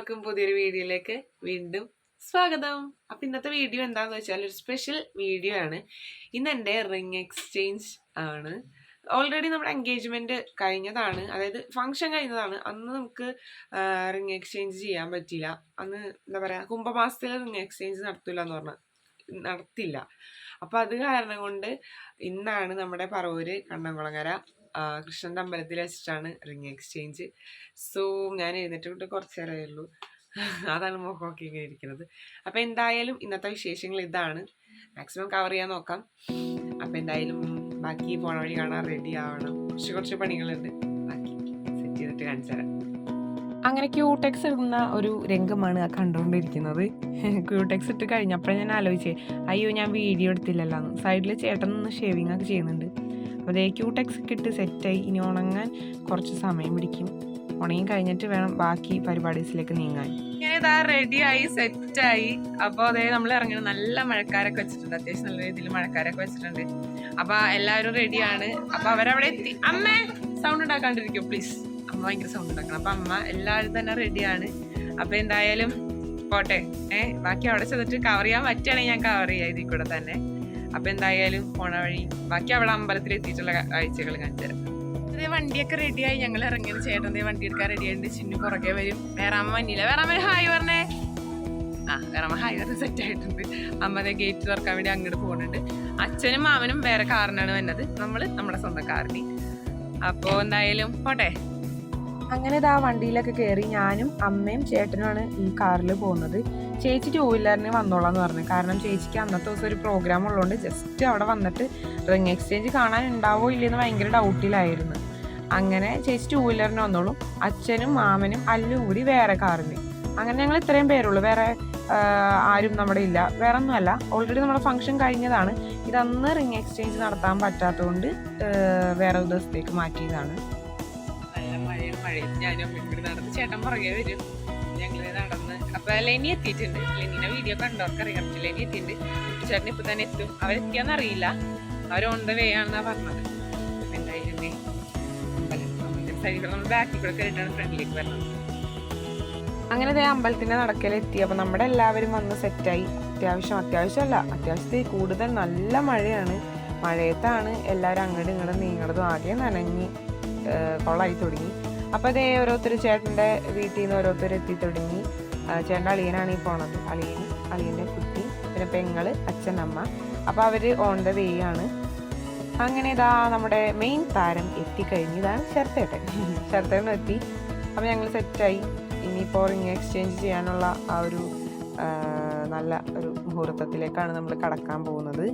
എല്ലാവർക്കും പുതിയൊരു വീഡിയോയിലേക്ക് വീണ്ടും സ്വാഗതം. അപ്പം ഇന്നത്തെ വീഡിയോ എന്താണെന്ന് വെച്ചാൽ ഒരു സ്പെഷ്യൽ വീഡിയോ ആണ്. ഇന്ന് എൻ്റെ റിംഗ് എക്സ്ചേഞ്ച് ആണ്. ഓൾറെഡി നമ്മുടെ എൻഗേജ്മെൻറ്റ് കഴിഞ്ഞതാണ്, അതായത് ഫംഗ്ഷൻ കഴിഞ്ഞതാണ്. അന്ന് നമുക്ക് റിംഗ് എക്സ്ചേഞ്ച് ചെയ്യാൻ പറ്റില്ല. അന്ന് എന്താ പറയുക, കുംഭമാസത്തിൽ റിംഗ് എക്സ്ചേഞ്ച് നടത്തില്ല. അപ്പോൾ അത് കാരണം കൊണ്ട് ഇന്നാണ് നമ്മുടെ പറവൂര് കണ്ണംകുളങ്ങര കൃഷ്ണൻ്റെ അമ്പലത്തിൽ വെച്ചിട്ടാണ് റിംഗ് എക്സ്ചേഞ്ച്. സോ ഞാൻ എഴുന്നേറ്റ് കുറച്ച് നേരമേ ഉള്ളൂ, അതാണ് മുഖമൊക്കെ ഇങ്ങനെ ഇരിക്കുന്നത്. അപ്പോൾ എന്തായാലും ഇന്നത്തെ വിശേഷങ്ങൾ ഇതാണ്, മാക്സിമം കവർ ചെയ്യാൻ നോക്കാം. അപ്പോൾ എന്തായാലും ബാക്കി പോണ വഴി കാണാൻ റെഡി ആവണം. കുറച്ച് പണികളുണ്ട്, ബാക്കി സെറ്റ് ചെയ്തിട്ട് കാണിച്ചു തരാം. അങ്ങനെ ക്യൂടെക്സ് ഇടുന്ന ഒരു രംഗമാണ് കണ്ടുകൊണ്ടിരിക്കുന്നത്. ക്യൂടെക്സ് ഇട്ട് കഴിഞ്ഞപ്പോഴേ ഞാൻ ആലോചിച്ചേ, അയ്യോ ഞാൻ വീഡിയോ എടുത്തില്ലല്ലോ. സൈഡിൽ ചേട്ടൻ നിന്ന് ഷേവിങ് ഒക്കെ ചെയ്യുന്നുണ്ട്. അപ്പോൾ അതേ ക്യൂടെക്സ് ഒക്കെ ഇട്ട് സെറ്റായി. ഇനി ഉണങ്ങാൻ കുറച്ച് സമയം പിടിക്കും. ഉണങ്ങി കഴിഞ്ഞിട്ട് വേണം ബാക്കി പരിപാടീസിലേക്ക് നീങ്ങാൻ. ഇങ്ങനെ ഇതാ റെഡിയായി സെറ്റായി. അപ്പോൾ അതേ നമ്മൾ ഇറങ്ങണം. നല്ല മഴക്കാരൊക്കെ വെച്ചിട്ടുണ്ട്, അത്യാവശ്യം നല്ല രീതിയിൽ മഴക്കാരൊക്കെ വെച്ചിട്ടുണ്ട്. അപ്പോൾ എല്ലാവരും റെഡിയാണ്. അപ്പോൾ അവരവിടെ എത്തി. അമ്മേ സൗണ്ട് ഉണ്ടാക്കാണ്ടിരിക്കും പ്ലീസ്, അമ്മ ഭയങ്കര സൗണ്ട് ഉണ്ടാക്കണം. അപ്പം അമ്മ എല്ലാവരും തന്നെ റെഡിയാണ്. അപ്പം എന്തായാലും പോട്ടെ, ബാക്കി അവിടെ ചെന്നിട്ട് കവർ ചെയ്യാൻ പറ്റുകയാണെങ്കിൽ ഞാൻ കവർ ചെയ്യാം ഇതിൽ കൂടെ തന്നെ. അപ്പം എന്തായാലും പോണ വഴി ബാക്കി അവിടെ അമ്പലത്തിൽ എത്തിയിട്ടുള്ള കാഴ്ചകൾ കാണിച്ചു തരാം. അതേ വണ്ടിയൊക്കെ റെഡിയായി, ഞങ്ങൾ ഇറങ്ങിയത്. ചേട്ടൻ്റെ വണ്ടി എടുക്കാൻ റെഡിയായിട്ട് ചിന്നു പുറകെ വരും. വേറാമ്മ വന്നില്ല. വേറാമ്മ ഹായ് പറഞ്ഞേ. വേറാമ്മ ഹായ് പറഞ്ഞ് സെറ്റായിട്ടുണ്ട്. അമ്മതെ ഗേറ്റ് തുറക്കാൻ വേണ്ടി അങ്ങോട്ട് പോകുന്നുണ്ട്. അച്ഛനും മാമനും വേറെ കാറിനാണ് വന്നത്, നമ്മൾ നമ്മുടെ സ്വന്തം കാറിന്. അപ്പോൾ എന്തായാലും പോട്ടെ. അങ്ങനെ ഇതാ വണ്ടിയിലൊക്കെ കയറി. ഞാനും അമ്മയും ചേട്ടനുമാണ് ഈ കാറിൽ പോകുന്നത്. ചേച്ചി 2 വീലറിന് വന്നോളാന്ന് പറഞ്ഞു. കാരണം ചേച്ചിക്ക് അന്നത്തെ ദിവസം ഒരു പ്രോഗ്രാം ഉള്ളതുകൊണ്ട് ജസ്റ്റ് അവിടെ വന്നിട്ട് റിംഗ് എക്സ്ചേഞ്ച് കാണാൻ ഉണ്ടാവോ ഇല്ലെന്ന് ഭയങ്കര ഡൗട്ടിലായിരുന്നു. അങ്ങനെ ചേച്ചി 2 വീലറിന് വന്നോളും. അച്ഛനും മാമനും അല്ലും കൂടി വേറെ കാറിന്. അങ്ങനെ ഞങ്ങൾ ഇത്രയും പേരുള്ളൂ, വേറെ ആരും നമ്മുടെ ഇല്ല. വേറെ ഒന്നുമല്ല, ഓൾറെഡി നമ്മുടെ ഫംഗ്ഷൻ കഴിഞ്ഞതാണ്. ഇതന്ന് റിംഗ് എക്സ്ചേഞ്ച് നടത്താൻ പറ്റാത്തതുകൊണ്ട് വേറെ ദിവസത്തേക്ക് മാറ്റിയതാണ്. ഞാനും അമ്മയും കൂടി നടന്ന്, ചേട്ടൻ പുറകെ വരും. ഞങ്ങൾ നടന്ന് അപ്പൊ ലെനി എത്തിയിട്ടുണ്ട്. ലെനിനെ വീഡിയോ കണ്ടവർക്ക് അറിയാം. ലെനി എത്തിയിട്ടുണ്ട്. ചേട്ടൻ ഇപ്പൊ തന്നെ എത്തും. അവരെത്തിയാന്ന് അറിയില്ല, അവർ ഓൺ ദ വേ ആണെന്നാ പറഞ്ഞത്. എന്തായാലും നമ്മൾ ബാക്കിൽ കൂടെ കയറിയിട്ടാണ് ഫ്രണ്ടിലേക്ക് വരുന്നത്. അങ്ങനെ അമ്പലത്തിന്റെ നടക്കലെത്തി. അപ്പൊ നമ്മുടെ എല്ലാവരും വന്ന് സെറ്റായി. അത്യാവശ്യത്തിൽ കൂടുതൽ നല്ല മഴയാണ്. മഴയത്താണ് എല്ലാവരും അങ്ങോട്ടും ഇങ്ങോട്ടും നീങ്ങണതും. ആകെ നനഞ്ഞ് കൊള്ളായി തുടങ്ങി. അപ്പോൾ അതേ ഓരോരുത്തർ ചേട്ടൻ്റെ വീട്ടിൽ നിന്ന് ഓരോരുത്തർ എത്തി തുടങ്ങി. ചേട്ടൻ്റെ അളിയനാണ് ഈ പോണത്. അളിയൻ്റെ കുട്ടി, പിന്നെ പെങ്ങള്, അച്ഛൻ, അമ്മ. അപ്പോൾ അവർ ഓൺ ദ വേ ആണ്. അങ്ങനെ ഇതാ നമ്മുടെ മെയിൻ താരം എത്തിക്കഴിഞ്ഞു. ഇതാണ് ശരത്തേട്ടനും എത്തി. അപ്പോൾ ഞങ്ങൾ സെറ്റായി. ഇനിയിപ്പോൾ റിംഗ് എക്സ്ചേഞ്ച് ചെയ്യാനുള്ള ആ ഒരു നല്ല ഒരു മുഹൂർത്തത്തിലേക്കാണ് നമ്മൾ കടക്കാൻ പോകുന്നത്.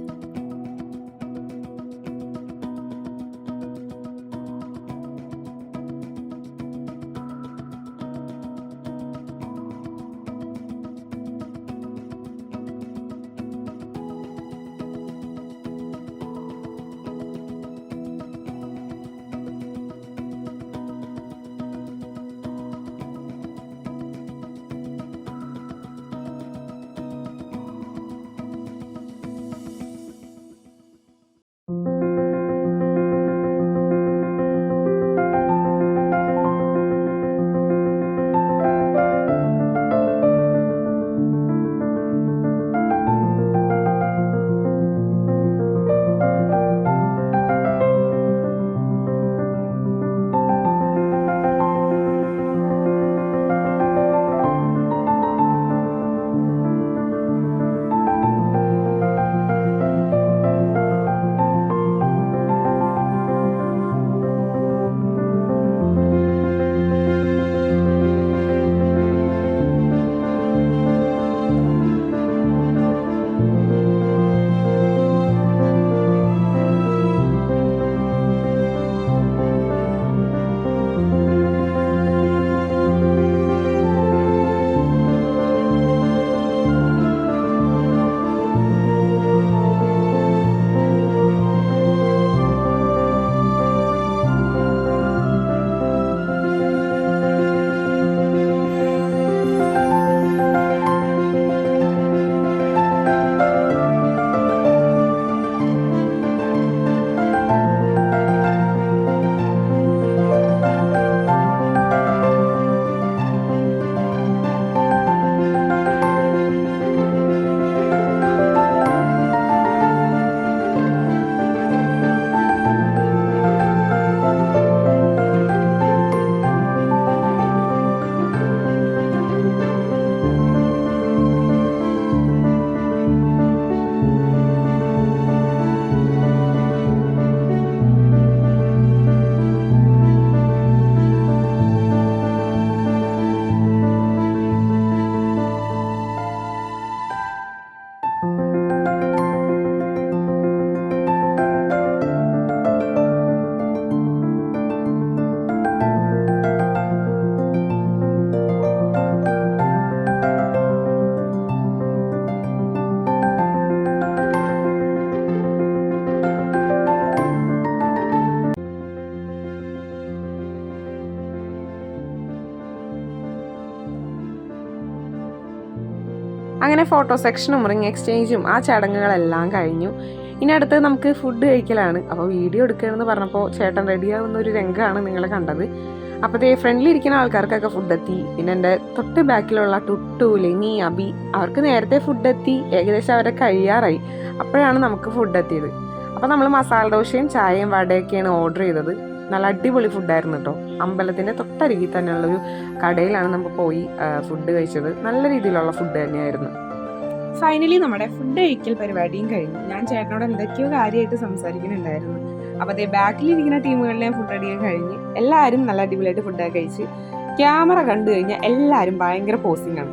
അങ്ങനെ ഫോട്ടോ സെക്ഷനും റിംഗ് എക്സ്ചേഞ്ചും ആ ചടങ്ങുകളെല്ലാം കഴിഞ്ഞു. ഇനി അടുത്ത് നമുക്ക് ഫുഡ് കഴിക്കലാണ്. അപ്പോൾ വീഡിയോ എടുക്കുകയെന്ന് പറഞ്ഞപ്പോൾ ചേട്ടൻ റെഡിയാവുന്ന ഒരു രംഗമാണ് നിങ്ങൾ കണ്ടത്. അപ്പോൾ ദേ ഫ്രണ്ടിൽ ഇരിക്കുന്ന ആൾക്കാർക്കൊക്കെ ഫുഡ് എത്തി. പിന്നെ എൻ്റെ തൊട്ട് ബാക്കിലുള്ള ടുട്ടു, ലെനി, അബി അവർക്ക് നേരത്തെ ഫുഡ് എത്തി. ഏകദേശം അവരെ കഴിയാറായി. അപ്പോഴാണ് നമുക്ക് ഫുഡ് എത്തിയത്. അപ്പോൾ നമ്മൾ മസാല ദോശയും ചായയും വടയൊക്കെയാണ് ഓർഡർ ചെയ്തത്. നല്ല അടിപൊളി ഫുഡായിരുന്നു കേട്ടോ. അമ്പലത്തിൻ്റെ തൊട്ടരികിൽ തന്നെയുള്ളൊരു കടയിലാണ് നമ്മൾ പോയി ഫുഡ് കഴിച്ചത്. നല്ല രീതിയിലുള്ള ഫുഡ് തന്നെയായിരുന്നു. ഫൈനലി നമ്മുടെ ഫുഡ് കഴിക്കൽ പരിപാടിയും കഴിഞ്ഞു. ഞാൻ ചേട്ടനോട് എന്തൊക്കെയോ കാര്യമായിട്ട് സംസാരിക്കുന്നുണ്ടായിരുന്നു. അപ്പോൾ അതേ ബാക്കിലിരിക്കുന്ന ടീമുകളിലെ ഫുഡ് അടിക്കാൻ കഴിഞ്ഞ് എല്ലാവരും നല്ല അടിപൊളിയായിട്ട് ഫുഡൊക്കെ കഴിച്ച് ക്യാമറ കണ്ടു കഴിഞ്ഞാൽ എല്ലാവരും ഭയങ്കര പോസിംഗ് ആണ്.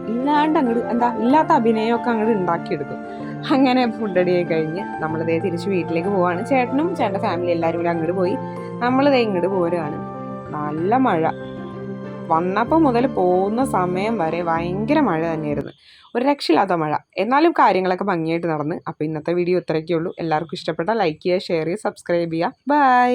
ഇല്ലാത്ത അഭിനയമൊക്കെ അങ്ങോട്ട് ഉണ്ടാക്കിയെടുക്കും. അങ്ങനെ ഫുഡ് അടിയൊക്കെ കഴിഞ്ഞ് നമ്മളിതേ തിരിച്ച് വീട്ടിലേക്ക് പോവാണ്. ചേട്ടനും ചേട്ടൻ്റെ ഫാമിലി എല്ലാവരും കൂടി അങ്ങോട്ട് പോയി. നമ്മളിതേ ഇങ്ങോട്ട് പോരുകയാണ്. നല്ല മഴ വന്നപ്പോൾ മുതൽ പോകുന്ന സമയം വരെ ഭയങ്കര മഴ തന്നെയായിരുന്നു. ഒരു രക്ഷയില്ലാത്ത മഴ. എന്നാലും കാര്യങ്ങളൊക്കെ ഭംഗിയായിട്ട് നടന്ന്. അപ്പോൾ ഇന്നത്തെ വീഡിയോ ഇത്രയൊക്കെ ഉള്ളൂ. എല്ലാവർക്കും ഇഷ്ടപ്പെട്ടാൽ ലൈക്ക് ചെയ്യുക, ഷെയർ ചെയ്യുക, സബ്സ്ക്രൈബ് ചെയ്യുക. ബൈ.